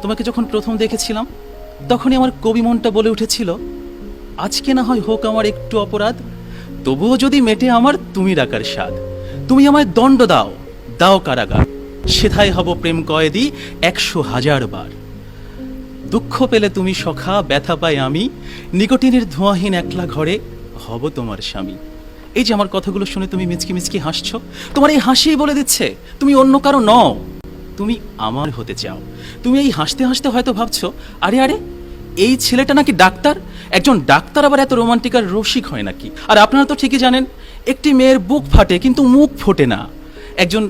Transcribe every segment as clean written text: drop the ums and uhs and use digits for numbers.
তোমাকে যখন প্রথম দেখেছিলাম তখনই আমার কবি মনটা বলে উঠেছিল, আজকে না হয় হোক আমার একটু অপরাধ, তবুও যদি মেটে আমার তুমি ডাকার স্বাদ। তুমি আমায় দণ্ড দাও, দাও কারাগার, সেথায় হব প্রেম কয়েদি 100,000 বার। দুঃখ পেলে তুমি সখা, ব্যথা পাই আমি, নিকোটিনের ধোঁয়াহীন একলা ঘরে হব তোমার স্বামী। এই যে আমার কথাগুলো শুনে তুমি মিচকি মিচকি হাসছো, তোমার এই হাসিই বলে দিচ্ছে তুমি অন্য কারো নও, তুমি আমার হতে চাও। তুমি এই হাসতে হাসতে হয়তো ভাবছো, আরে আরে এই ছেলেটা নাকি ডাক্তার, একজন ডাক্তার আবার এত রোমান্টিক আর রসিক হয় নাকি? আর আপনারা তো ঠিকই জানেন, একটি মেয়ের বুক ফাটে কিন্তু মুখ ফোটে না। একজন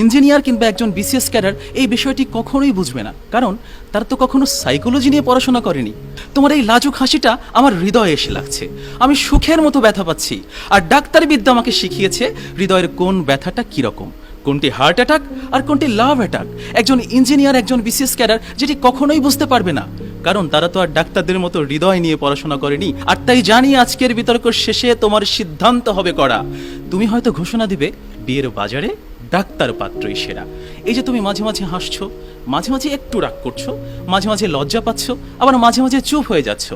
ইঞ্জিনিয়ার কিংবা একজন বিসিএস ক্যাডার এই বিষয়টি কখনোই বুঝবে না, কারণ তারা তো কখনো সাইকোলজি নিয়ে পড়াশোনা করেনি। তোমার এই লাজুক হাসিটা আমার হৃদয়ে এসে লাগছে, আমি সুখের মতো ব্যথা পাচ্ছি। আর ডাক্তারি বিদ্যা আমাকে শিখিয়েছে হৃদয়ের কোন ব্যথাটা কীরকম, কোনটি হার্ট অ্যাটাক আর কোনটি লাভ অ্যাটাক। একজন ইঞ্জিনিয়ার, একজন বিসিএস ক্যাডার যেটি কখনোই বুঝতে পারবে না, কারণ তারা তো আর ডাক্তারদের মতো হৃদয় নিয়ে পড়াশোনা করেনি। আর তাই জানি আজকের বিতর্ক শেষে তোমার সিদ্ধান্ত হবে কড়া। তুমি হয়তো ঘোষণা দিবে বিয়ের বাজারে ডাক্তার পাত্রই সেরা। এই যে তুমি মাঝে মাঝে হাসছো, মাঝে মাঝে একটু রাগ করছো, মাঝে মাঝে লজ্জা পাচ্ছ, আবার মাঝে মাঝে চুপ হয়ে যাচ্ছ,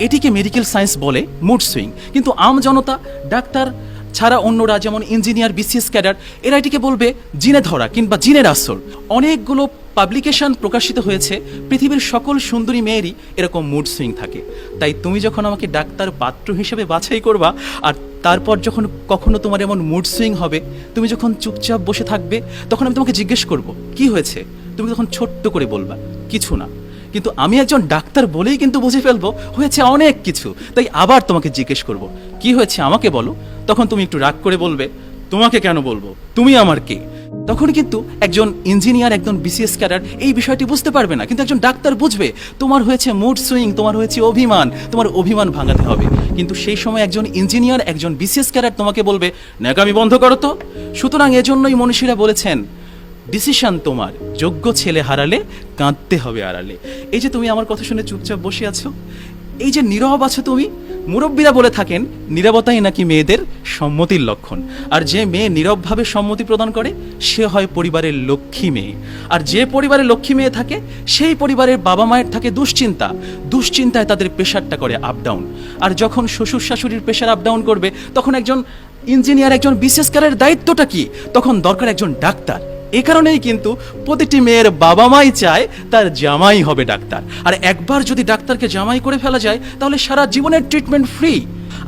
এটিকে মেডিকেল সায়েন্স বলে মুড সুইং। কিন্তু আম জনতা, ডাক্তার ছাড়া অন্যরা যেমন ইঞ্জিনিয়ার, বিসিএস ক্যাডার, এরা এটিকে বলবে জিনে ধরা কিংবা জিনের আসর। অনেকগুলো পাবলিকেশন প্রকাশিত হয়েছে, পৃথিবীর সকল সুন্দরী মেয়েরই এরকম মুড সুইং থাকে। তাই তুমি যখন আমাকে ডাক্তার পাত্র হিসেবে বাছাই করবা, আর তারপর যখন কখনো তোমার এমন মুড সুইং হবে, তুমি যখন চুপচাপ বসে থাকবে, তখন আমি তোমাকে জিজ্ঞেস করব কি হয়েছে, তুমি তখন ছোট্ট করে বলবা কিছু না। কিন্তু আমি একজন ডাক্তার বলেই কিন্তু বুঝে ফেলবো হয়েছে অনেক কিছু। তাই আবার তোমাকে জিজ্ঞেস করব কি হয়েছে আমাকে বলো, তখন তুমি একটু রাগ করে বলবে তোমাকে কেন বলবো, তুমি আমার কে। তখন কিন্তু একজন ইঞ্জিনিয়ার, একজন বিসিএস ক্যাডার এই বিষয়টি বুঝতে পারবে না, কিন্তু একজন ডাক্তার বুঝবে তোমার হয়েছে মুড সুইং, তোমার হয়েছে অভিমান, তোমার অভিমান ভাঙাতে হবে। কিন্তু সেই সময় একজন ইঞ্জিনিয়ার, একজন বিসিএস ক্যাডার তোমাকে বলবে ন্যাকামি বন্ধ করো তো। সুতরাং এজন্যই মনীষীরা বলেছেন, ডিসিশন তোমার, যোগ্য ছেলে হারালে কাঁদতে হবে আড়ালে। এই যে তুমি আমার কথা শুনে চুপচাপ বসে আছো, এই যে নীরব আছো তুমি, মুরব্বীরা বলে থাকেন নীরবতাই নাকি মেয়েদের সম্মতির লক্ষণ। আর যে মেয়ে নীরবভাবে সম্মতি প্রদান করে সে হয় পরিবারের লক্ষ্মী মেয়ে। আর যে পরিবারে লক্ষ্মী মেয়ে থাকে সেই পরিবারের বাবা মায়ের থাকে দুশ্চিন্তা, দুশ্চিন্তায় তাদের প্রেশারটা করে আপ ডাউন। আর যখন শ্বশুর শাশুড়ির প্রেশার আপ ডাউন করবে, তখন একজন ইঞ্জিনিয়ার, একজন বিসিএস ক্যাডারের দায়িত্বটা কি? তখন দরকার একজন ডাক্তার। এ কারণেই কিন্তু প্রতিটি মেয়ের বাবা মাই চায় তার জামাই হবে ডাক্তার। আর একবার যদি ডাক্তারকে জামাই করে ফেলা যায়, তাহলে সারা জীবনের ট্রিটমেন্ট ফ্রি।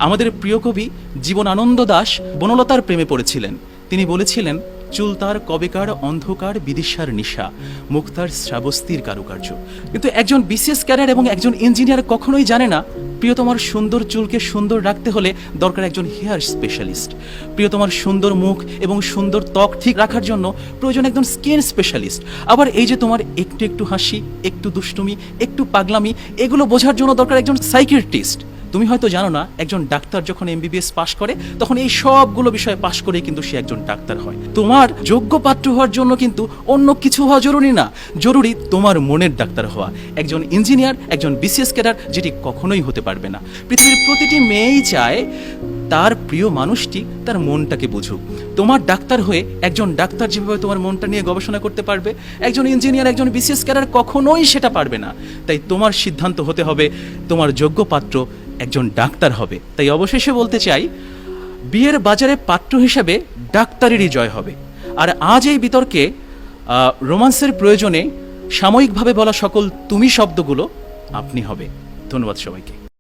আমাদের প্রিয় কবি জীবনানন্দ দাশ বনলতার প্রেমে পড়েছিলেন। তিনি বলেছিলেন, চুল তার কবেকার অন্ধকার বিদিশার নিশা, মুখ তার শ্রাবস্তির কারুকার্য। কিন্তু একজন বিসিএস ক্যাডার এবং একজন ইঞ্জিনিয়ার কখনোই জানে না প্রিয়তমার সুন্দর চুলকে সুন্দর রাখতে হলে দরকার একজন হেয়ার স্পেশালিস্ট। প্রিয়তমার সুন্দর মুখ এবং সুন্দর ত্বক ঠিক রাখার জন্য প্রয়োজন একজন স্কিন স্পেশালিস্ট। আবার এই যে তোমার একটু একটু হাসি, একটু দুষ্টুমি, একটু পাগলামি, এগুলো বোঝার জন্য দরকার একজন সাইকিয়াট্রিস্ট। তুমি হয়তো জানো না, একজন ডাক্তার যখন এমবিবিএস পাশ করে, তখন এই সবগুলো বিষয়ে পাশ করেই কিন্তু সে একজন ডাক্তার হয়। তোমার যোগ্য পাত্র হওয়ার জন্য কিন্তু অন্য কিছু হওয়া জরুরি না, জরুরি তোমার মনের ডাক্তার হওয়া। একজন ইঞ্জিনিয়ার, একজন বিসিএস ক্যাডার যেটি কখনোই হতে পারবে না। পৃথিবীর প্রতিটি মেয়েই চায় তার প্রিয় মানুষটি তার মনটাকে বুঝুক। তোমার ডাক্তার হয়ে একজন ডাক্তার যেভাবে তোমার মনটা নিয়ে গবেষণা করতে পারবে, একজন ইঞ্জিনিয়ার, একজন বিসিএস ক্যাডার কখনোই সেটা পারবে না। তাই তোমার সিদ্ধান্ত হতে হবে তোমার যোগ্য পাত্র একজন ডাক্তার হবে। তাই অবশেষে বলতে চাই, বিয়ের বাজারে পাত্র হিসেবে ডাক্তারেরই জয় হবে। আর আজ এই বিতর্কে রোমান্সের প্রয়োজনে সাময়িকভাবে বলা সকল তুমি শব্দগুলো আপনি হবে। ধন্যবাদ সবাইকে।